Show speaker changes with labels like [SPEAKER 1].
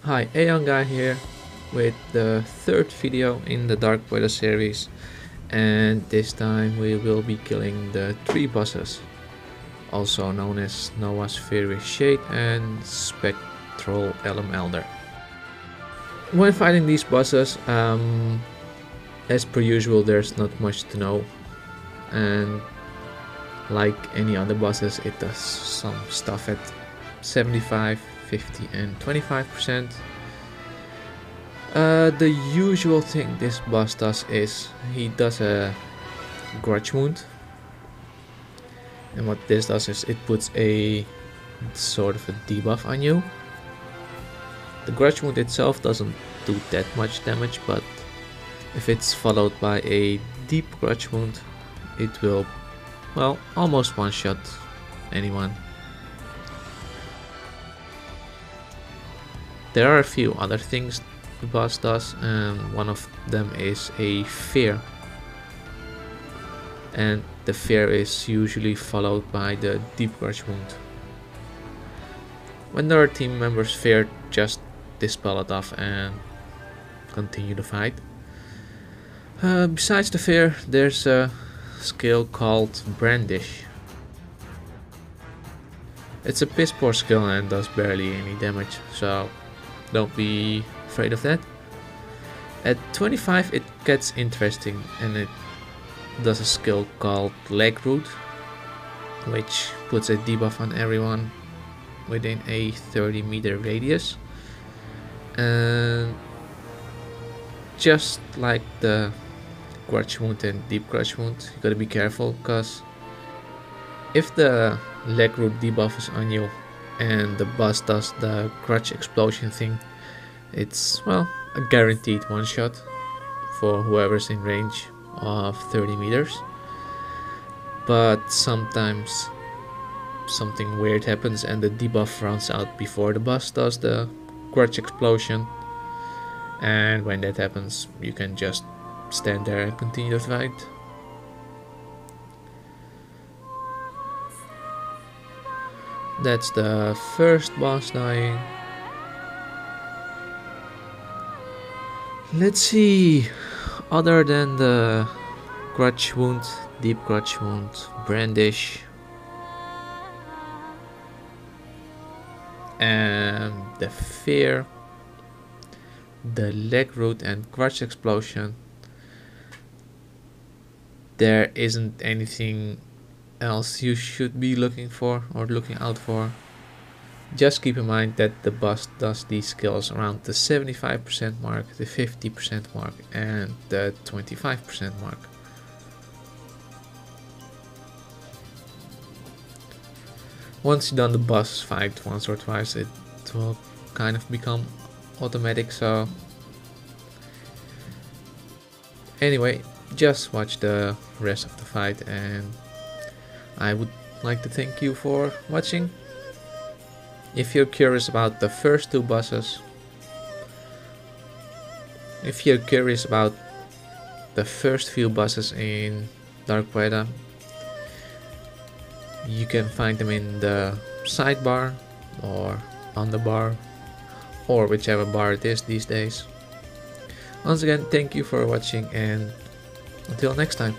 [SPEAKER 1] Hi, a young guy here with the third video in the Dark Poeta series, and this time we will be killing the three bosses, also known as Noah's Fiery Shade and Spectral Elim Elder. When fighting these bosses, as per usual, there's not much to know, and like any other bosses, it does some stuff at 75, 50 and 25%. The usual thing this boss does is he does a grudge wound, and what this does is it puts a sort of a debuff on you. The grudge wound itself doesn't do that much damage, but if it's followed by a deep grudge wound, it will, well, almost one-shot anyone. There are a few other things the boss does, and one of them is a fear, and the fear is usually followed by the deep grudge wound. When there are team members fear, just dispel it off and continue the fight. Besides the fear, there's a skill called brandish. It's a piss poor skill and does barely any damage, so don't be afraid of that. At 25 it gets interesting, and it does a skill called leg root, which puts a debuff on everyone within a 30-meter radius. And just like the grudge wound and deep grudge wound, you gotta be careful, because if the leg root debuff is on you and the boss does the grudge explosion thing, it's, well, a guaranteed one shot for whoever's in range of 30 meters. But sometimes something weird happens and the debuff runs out before the boss does the grudge explosion, and when that happens you can just stand there and continue the fight. That's the first boss dying. Let's see, other than the grudge wound, deep grudge wound, brandish, and the fear, the leg root and grudge explosion, there isn't anything else you should be looking for or looking out for. Just keep in mind that the boss does these skills around the 75% mark, the 50% mark and the 25% mark. Once you've done the boss fight once or twice, it will kind of become automatic, so anyway, just watch the rest of the fight, and I would like to thank you for watching. If you're curious about the first two bosses, if you're curious about the first few bosses in Dark Poeta, you can find them in the sidebar or on the bar, or whichever bar it is these days. Once again, thank you for watching, and until next time.